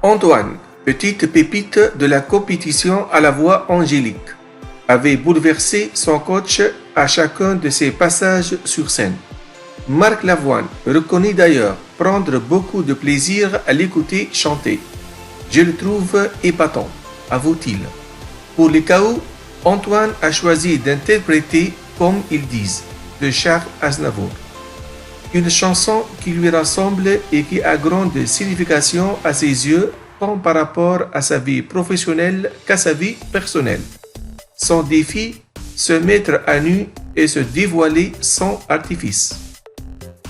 Antoine, petite pépite de la compétition à la voix angélique, avait bouleversé son coach à chacun de ses passages sur scène. Marc Lavoine reconnaît d'ailleurs prendre beaucoup de plaisir à l'écouter chanter. Je le trouve épatant, avoue-t-il. Pour les KO, Antoine a choisi d'interpréter Comme ils disent de Charles Aznavour. Une chanson qui lui rassemble et qui a grande signification à ses yeux, tant par rapport à sa vie professionnelle qu'à sa vie personnelle. Son défi, se mettre à nu et se dévoiler sans artifice.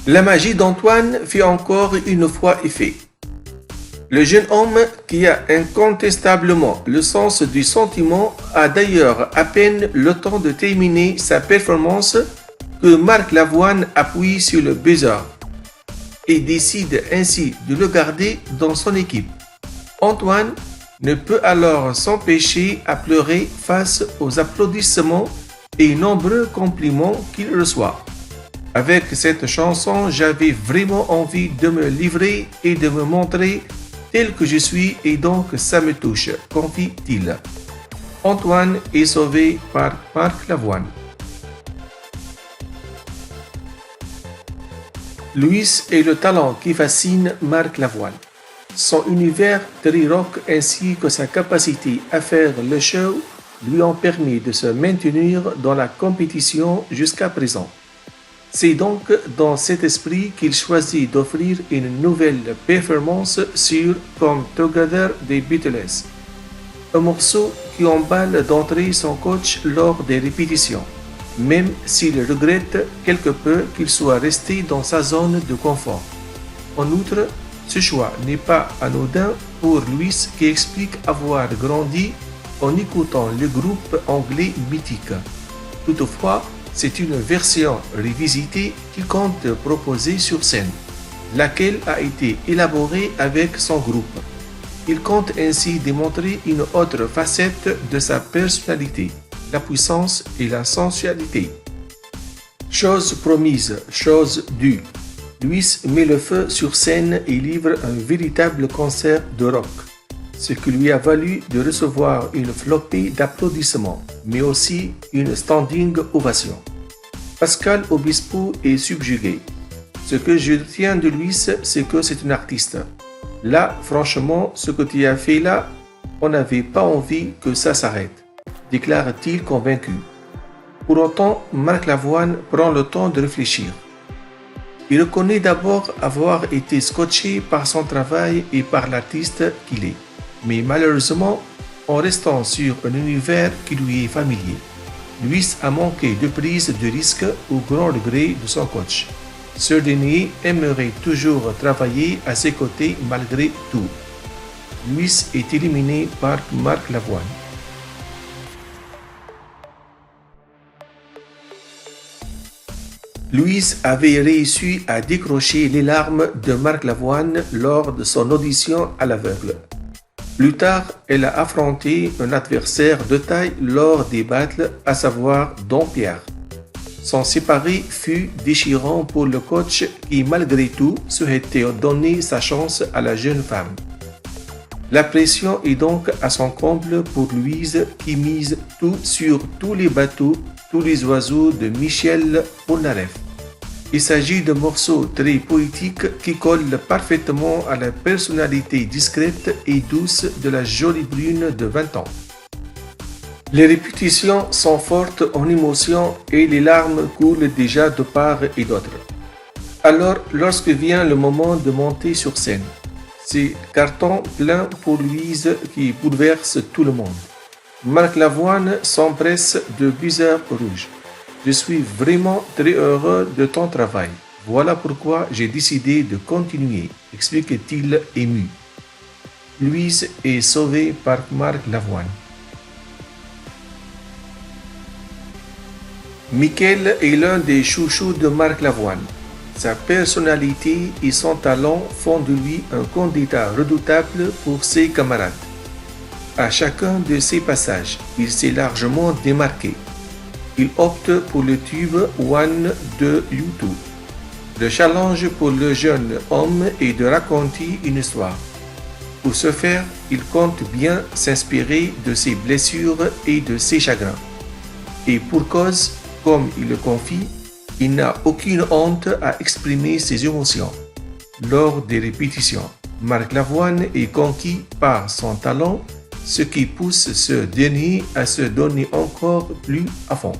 La magie d'Antoine fit encore une fois effet. Le jeune homme, qui a incontestablement le sens du sentiment, a d'ailleurs à peine le temps de terminer sa performance que Marc Lavoine appuie sur le buzzer et décide ainsi de le garder dans son équipe. Antoine ne peut alors s'empêcher à pleurer face aux applaudissements et nombreux compliments qu'il reçoit. Avec cette chanson, j'avais vraiment envie de me livrer et de me montrer tel que je suis et donc ça me touche, confie-t-il. Antoine est sauvé par Marc Lavoine. Louis est le talent qui fascine Marc Lavoine. Son univers très rock ainsi que sa capacité à faire le show lui ont permis de se maintenir dans la compétition jusqu'à présent. C'est donc dans cet esprit qu'il choisit d'offrir une nouvelle performance sur Come Together des Beatles, un morceau qui emballe d'entrée son coach lors des répétitions, même s'il regrette quelque peu qu'il soit resté dans sa zone de confort. En outre, ce choix n'est pas anodin pour Louis qui explique avoir grandi en écoutant le groupe anglais mythique. Toutefois, c'est une version revisitée qu'il compte proposer sur scène, laquelle a été élaborée avec son groupe. Il compte ainsi démontrer une autre facette de sa personnalité, la puissance et la sensualité. Chose promise, chose due. Louis met le feu sur scène et livre un véritable concert de rock, ce qui lui a valu de recevoir une flopée d'applaudissements, mais aussi une standing ovation. Pascal Obispo est subjugué. Ce que je retiens de Louis, c'est que c'est un artiste. Là, franchement, ce que tu as fait là, on n'avait pas envie que ça s'arrête, déclare-t-il convaincu. Pour autant, Marc Lavoine prend le temps de réfléchir. Il reconnaît d'abord avoir été scotché par son travail et par l'artiste qu'il est, mais malheureusement, en restant sur un univers qui lui est familier. Louis a manqué de prise de risque au grand regret de son coach. Ce dernier aimerait toujours travailler à ses côtés malgré tout. Louis est éliminé par Marc Lavoine. Louis avait réussi à décrocher les larmes de Marc Lavoine lors de son audition à l'aveugle. Plus tard, elle a affronté un adversaire de taille lors des battles, à savoir Don Pierre. Son séparé fut déchirant pour le coach qui, malgré tout, souhaitait donner sa chance à la jeune femme. La pression est donc à son comble pour Louise qui mise tout sur tous les bateaux, tous les oiseaux de Michel Polnareff. Il s'agit de morceaux très poétiques qui collent parfaitement à la personnalité discrète et douce de la jolie brune de 20 ans. Les répétitions sont fortes en émotion et les larmes coulent déjà de part et d'autre. Alors, lorsque vient le moment de monter sur scène, c'est carton plein pour Louise qui bouleverse tout le monde. Marc Lavoine s'empresse de buzzer rouge. Je suis vraiment très heureux de ton travail. Voilà pourquoi j'ai décidé de continuer, explique-t-il ému. Louise est sauvée par Marc Lavoine. Michael est l'un des chouchous de Marc Lavoine. Sa personnalité et son talent font de lui un candidat redoutable pour ses camarades. À chacun de ses passages, il s'est largement démarqué. Il opte pour le tube One de U2. Le challenge pour le jeune homme est de raconter une histoire. Pour ce faire, il compte bien s'inspirer de ses blessures et de ses chagrins. Et pour cause, comme il le confie, il n'a aucune honte à exprimer ses émotions. Lors des répétitions, Marc Lavoine est conquis par son talent, ce qui pousse ce dernier à se donner encore plus à fond.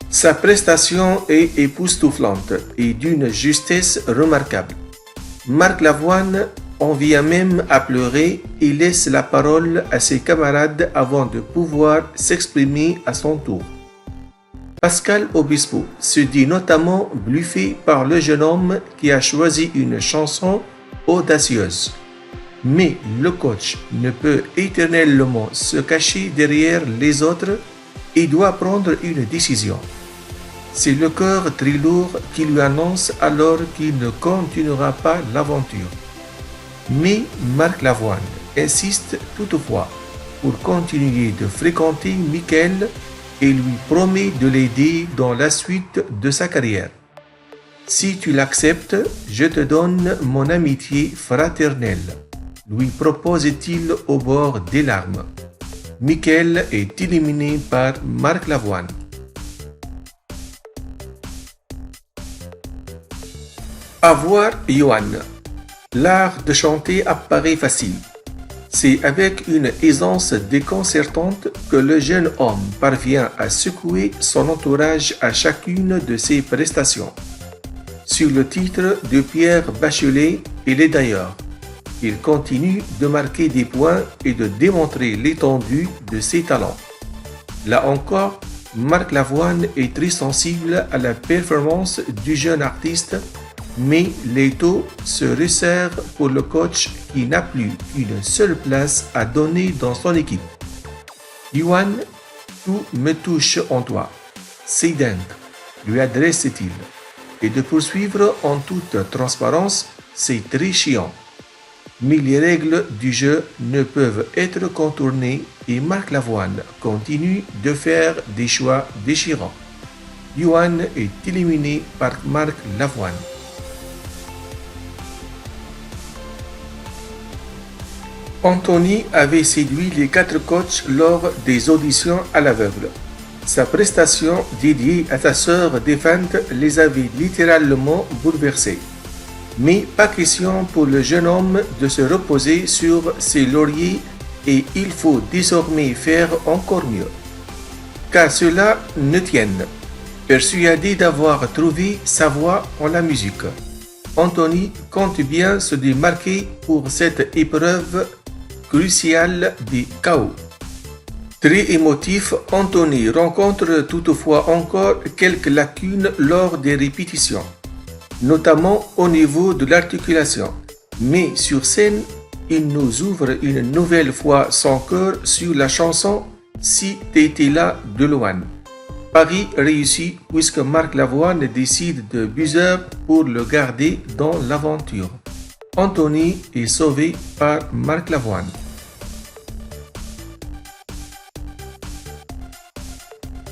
Sa prestation est époustouflante et d'une justesse remarquable. Marc Lavoine en vient même à pleurer et laisse la parole à ses camarades avant de pouvoir s'exprimer à son tour. Pascal Obispo se dit notamment bluffé par le jeune homme qui a choisi une chanson audacieuse. Mais le coach ne peut éternellement se cacher derrière les autres et doit prendre une décision. C'est le cœur très lourd qui lui annonce alors qu'il ne continuera pas l'aventure. Mais Marc Lavoine insiste toutefois pour continuer de fréquenter Michael et lui promet de l'aider dans la suite de sa carrière. Si tu l'acceptes, je te donne mon amitié fraternelle, lui propose-t-il au bord des larmes. Michael est éliminé par Marc Lavoine. Avoir Yohan. L'art de chanter apparaît facile. C'est avec une aisance déconcertante que le jeune homme parvient à secouer son entourage à chacune de ses prestations. Sur le titre de Pierre Bachelet, il est d'ailleurs. Il continue de marquer des points et de démontrer l'étendue de ses talents. Là encore, Marc Lavoine est très sensible à la performance du jeune artiste, mais l'étau se resserre pour le coach qui n'a plus qu'une seule place à donner dans son équipe. Yohan, tout me touche en toi. C'est dingue, lui adresse-t-il. Et de poursuivre en toute transparence, c'est très chiant. Mais les règles du jeu ne peuvent être contournées et Marc Lavoine continue de faire des choix déchirants. Yohan est éliminé par Marc Lavoine. Anthony avait séduit les 4 coachs lors des auditions à l'aveugle. Sa prestation dédiée à sa sœur défunte les avait littéralement bouleversés. Mais pas question pour le jeune homme de se reposer sur ses lauriers et il faut désormais faire encore mieux. Qu'à cela ne tienne, persuadé d'avoir trouvé sa voie en la musique. Anthony compte bien se démarquer pour cette épreuve cruciale des KO. Très émotif, Anthony rencontre toutefois encore quelques lacunes lors des répétitions, notamment au niveau de l'articulation. Mais sur scène, il nous ouvre une nouvelle fois son cœur sur la chanson Si t'étais là de Loane. Pari réussi puisque Marc Lavoine décide de buzzer pour le garder dans l'aventure. Anthony est sauvé par Marc Lavoine.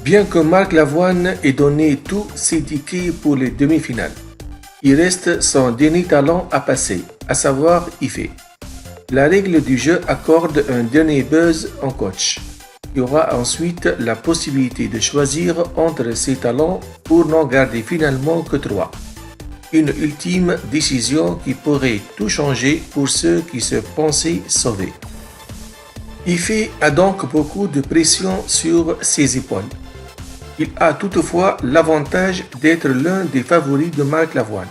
Bien que Marc Lavoine ait donné tous ses tickets pour les demi-finales, il reste son dernier talent à passer, à savoir Ifé. La règle du jeu accorde un dernier buzz en coach, qui aura ensuite la possibilité de choisir entre ses talents pour n'en garder finalement que 3. Une ultime décision qui pourrait tout changer pour ceux qui se pensaient sauvés. Ifé a donc beaucoup de pression sur ses épaules. Il a toutefois l'avantage d'être l'un des favoris de Marc Lavoine,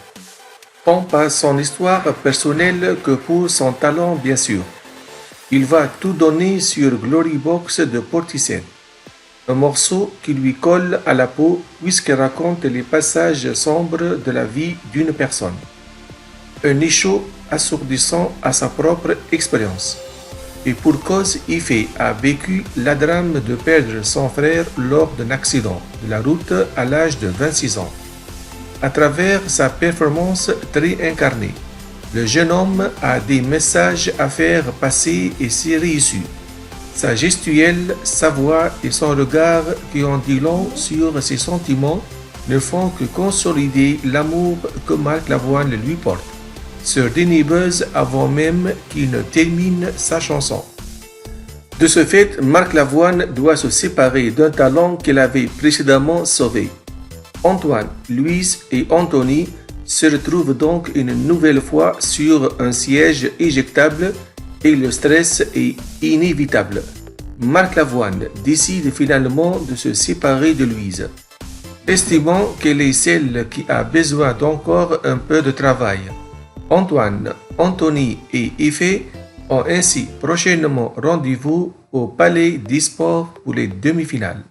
tant par son histoire personnelle que pour son talent bien sûr. Il va tout donner sur Glory Box de Portishead, un morceau qui lui colle à la peau puisqu'il raconte les passages sombres de la vie d'une personne. Un écho assourdissant à sa propre expérience. Et pour cause, Ifé a vécu la drame de perdre son frère lors d'un accident de la route à l'âge de 26 ans. À travers sa performance très incarnée, le jeune homme a des messages à faire passer et c'est réussi. Sa gestuelle, sa voix et son regard qui en dit long sur ses sentiments ne font que consolider l'amour que Marc Lavoine lui porte. sur Denis Buzz avant même qu'il ne termine sa chanson. De ce fait, Marc Lavoine doit se séparer d'un talent qu'il avait précédemment sauvé. Antoine, Louise et Anthony se retrouvent donc une nouvelle fois sur un siège éjectable et le stress est inévitable. Marc Lavoine décide finalement de se séparer de Louise, estimant qu'elle est celle qui a besoin d'encore un peu de travail. Antoine, Anthony et Effet ont ainsi prochainement rendez-vous au Palais des Sports pour les demi-finales.